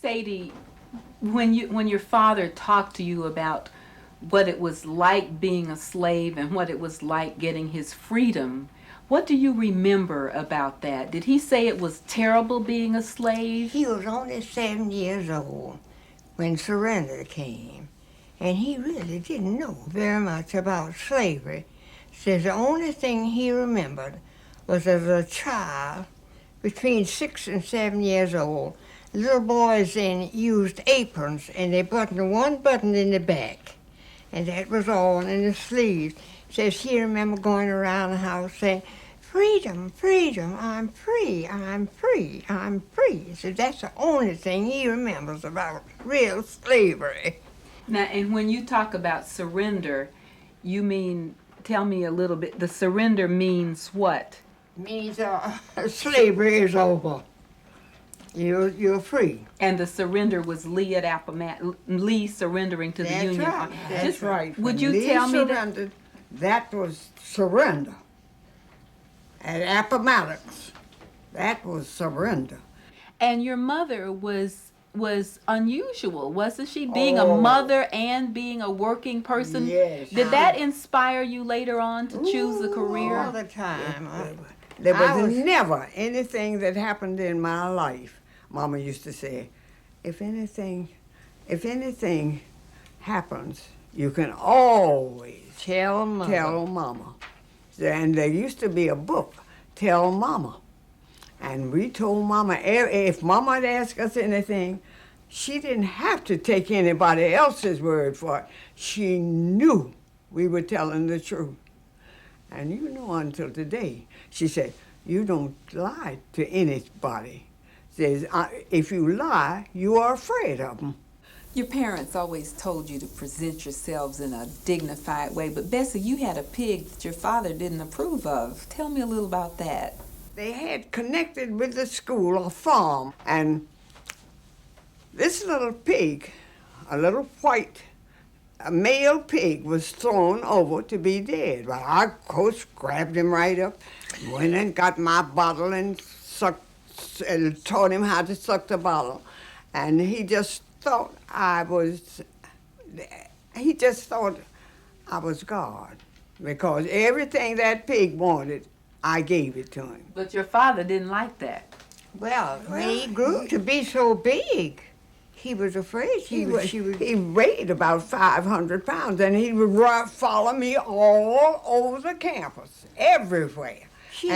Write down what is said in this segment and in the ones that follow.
Sadie, when your father talked to you about what it was like being a slave and what it was like getting his freedom, what do you remember about that? Did he say it was terrible being a slave? He was only 7 years old when surrender came, and he really didn't know very much about slavery. Says the only thing he remembered was as a child between 6 and 7 years old, little boys then used aprons and they buttoned one button in the back, and that was all in the sleeves. Says he remember going around the house saying, "Freedom, freedom, I'm free, I'm free, I'm free." So that's the only thing he remembers about real slavery. Now, and when you talk about surrender, you mean, tell me a little bit, the surrender means what? Means slavery is over. You're free. And the surrender was Lee at Appomattox, Lee surrendering to the That's Union. right. That's right. Would When you Lee tell me surrendered, that was surrender. At Appomattox, that was surrender. And your mother was unusual, wasn't she? Being a mother and being a working person. Yes. Did that inspire you later on to choose a career? All the time. There was never anything that happened in my life. Mama used to say, if anything happens, you can always tell Mama. And there used to be a book, Tell Mama. And we told Mama, if Mama had asked us anything, she didn't have to take anybody else's word for it. She knew we were telling the truth. And you know, until today, she said, you don't lie to anybody. Says, if you lie, you are afraid of them. Your parents always told you to present yourselves in a dignified way, but Bessie, you had a pig that your father didn't approve of. Tell me a little about that. They had connected with the school, a farm, and this little pig, a little white, a male pig, was thrown over to be dead. Well, I, of course, grabbed him right up, went and got my bottle and taught him how to suck the bottle. And he just thought I was God, because everything that pig wanted, I gave it to him. But your father didn't like that. Well, when he grew to be so big, he was afraid he weighed about 500 pounds, and he would follow me all over the campus, everywhere. He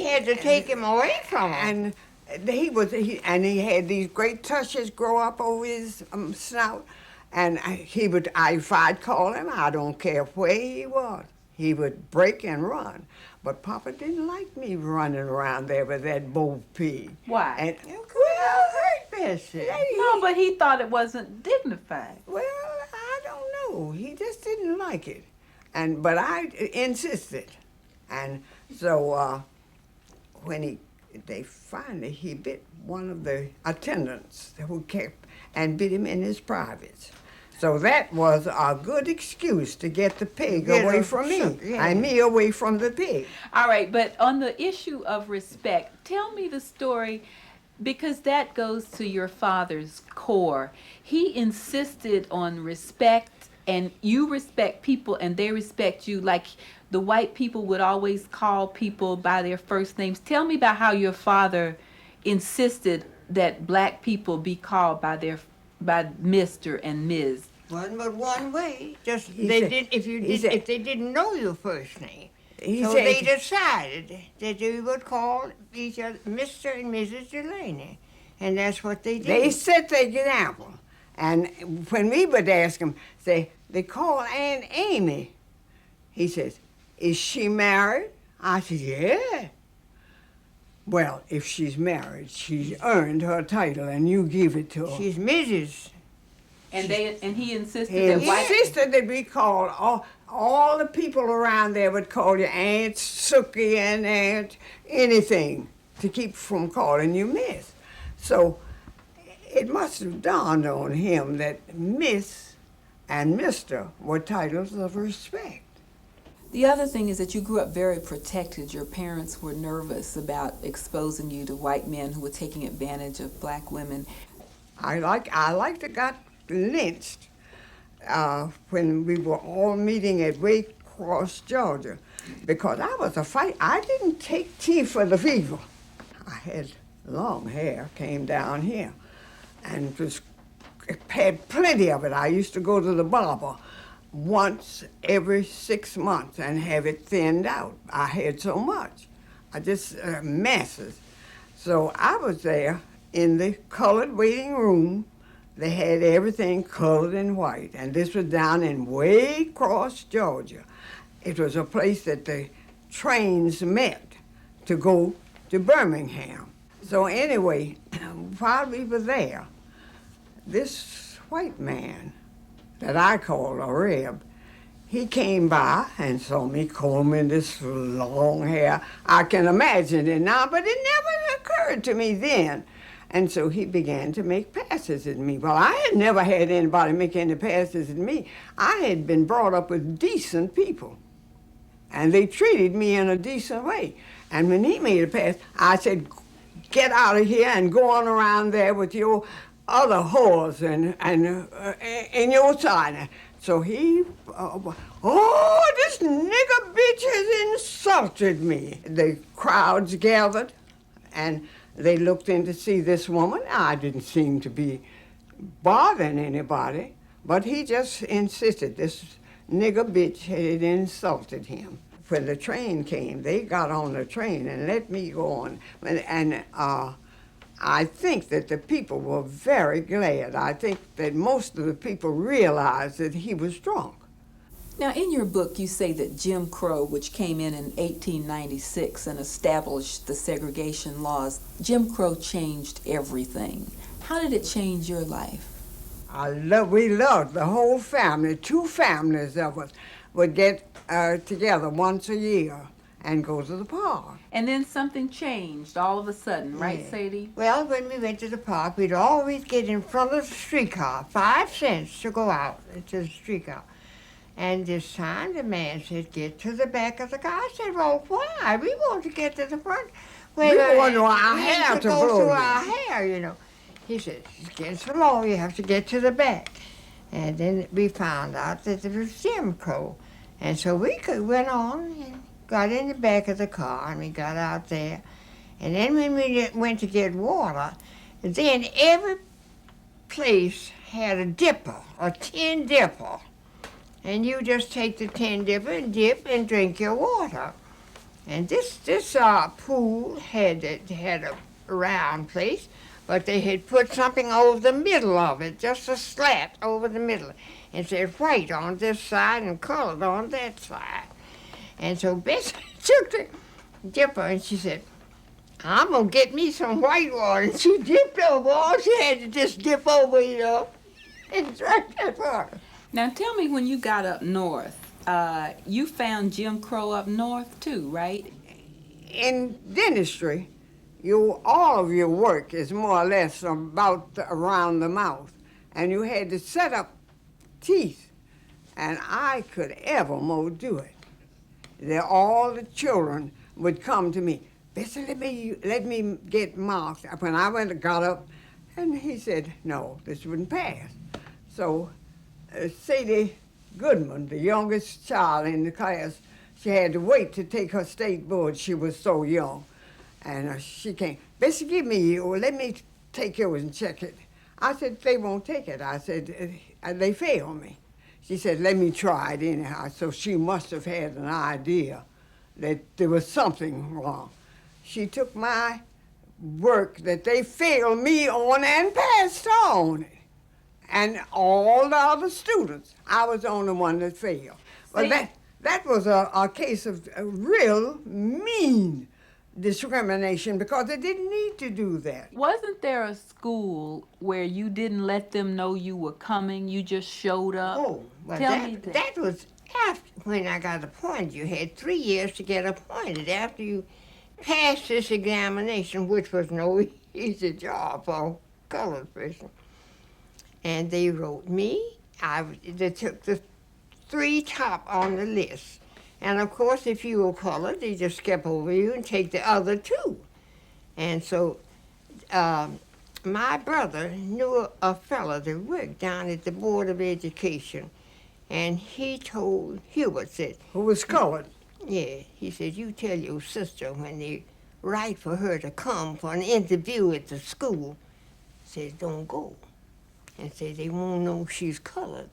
had to take him away from him. And he had these great tushes grow up over his snout, and if I'd call him, I don't care where he was, he would break and run. But Papa didn't like me running around there with that bold pig. Why? And hurt Bessie. No, but he thought it wasn't dignified. Well, I don't know. He just didn't like it, but I insisted, and so when he bit one of the attendants who kept and bit him in his privates. So that was a good excuse to get the pig away from me, and me away from the pig. All right, but on the issue of respect, tell me the story, because that goes to your father's core. He insisted on respect, and you respect people and they respect you. Like the white people would always call people by their first names. Tell me about how your father insisted that black people be called by Mr. and Ms. One way. If they didn't know your first name. They decided that they would call each other Mr. and Mrs. Delany. And that's what they did. They set the example. And when we would ask him, they call Aunt Amy. He says, is she married? I said, yeah. Well, if she's married, she's earned her title, and you give it to her. She's Mrs. And he insisted that we called all the people around there would call you Aunt Sookie and Aunt anything to keep from calling you Miss. So it must have dawned on him that Miss and Mr. were titles of respect. The other thing is that you grew up very protected. Your parents were nervous about exposing you to white men who were taking advantage of black women. I like to got lynched when we were all meeting at Waycross, Georgia, because I was a fight. I didn't take tea for the fever. I had long hair, came down here, and had plenty of it. I used to go to the barber once every 6 months and have it thinned out. I had so much. I just masses. So I was there in the colored waiting room. They had everything colored and white, and this was down in Waycross, Georgia. It was a place that the trains met to go to Birmingham. So anyway, while we were there, this white man that I called a Reb, he came by and saw me combing this long hair. I can imagine it now, but it never occurred to me then. And so he began to make passes at me. Well, I had never had anybody make any passes at me. I had been brought up with decent people, and they treated me in a decent way. And when he made a pass, I said, get out of here and go on around there with your other whores and your side. So he, this nigger bitch has insulted me. The crowds gathered, and they looked in to see this woman. I didn't seem to be bothering anybody, but he just insisted this nigger bitch had insulted him. When the train came, they got on the train and let me go on. And I think that the people were very glad. I think that most of the people realized that he was drunk. Now, in your book, you say that Jim Crow, which came in 1896 and established the segregation laws, Jim Crow changed everything. How did it change your life? We loved the whole family. 2 families of us would get together once a year and go to the park. And then something changed all of a sudden, right, Yeah. Sadie? Well, when we went to the park, we'd always get in front of the streetcar, 5 cents to go out to the streetcar. And this time the man said, get to the back of the car. I said, well, why? We want to get to the front. We want our we hair have to go blow through then. our hair, you know. He said, it's getting so long, you have to get to the back. And then we found out that it was Jim Crow. And so we went on and got in the back of the car, and we got out there. And then when we went to get water, then every place had a dipper, a tin dipper. And you just take the tin dipper and dip and drink your water. And this pool had a round place, but they had put something over the middle of it, just a slat over the middle. And said white on this side and colored on that side. And so Bessie took the dipper and she said, I'm gonna get me some white water. And she dipped over. All she had to just dip over, you know, and drank that water. Now tell me, when you got up north, you found Jim Crow up north too, right? In dentistry, all of your work is more or less about around the mouth, and you had to set up teeth, and I could evermore do it. All the children would come to me, Bessie, let me get marks. When I got up, and he said, no, this wouldn't pass. So Sadie Goodman, the youngest child in the class, she had to wait to take her state board. She was so young. And she came, Bessie, let me take yours and check it. I said, they won't take it. I said, they failed me. She said, let me try it anyhow. So she must have had an idea that there was something wrong. She took my work that they failed me on and passed on. And all the other students, I was the only one that failed. Well, that was a case of a real mean discrimination, because they didn't need to do that. Wasn't there a school where you didn't let them know you were coming, you just showed up? Oh, well, Tell me that. that was after when I got appointed. You had 3 years to get appointed after you passed this examination, which was no easy job for a colored person. And they wrote me. They took the 3 top on the list. And of course, if you were colored, they just skip over you and take the other 2. And so my brother knew a fella that worked down at the Board of Education, and he told Hubert, said, Who was colored? yeah, he said, you tell your sister when they write for her to come for an interview at the school, says don't go. And said they won't know she's colored.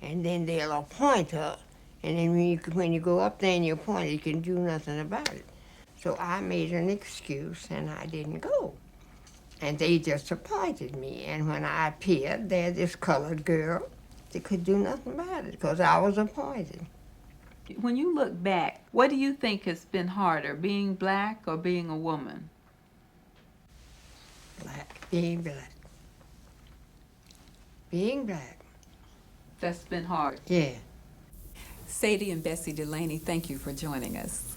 And then they'll appoint her. And then when you go up there and you're appointed, you can do nothing about it. So I made an excuse and I didn't go. And they just appointed me. And when I appeared, there's this colored girl. They could do nothing about it because I was appointed. When you look back, what do you think has been harder, being black or being a woman? Black, being black. Being black, That's been hard. yeah. Sadie and Bessie Delany, thank you for joining us.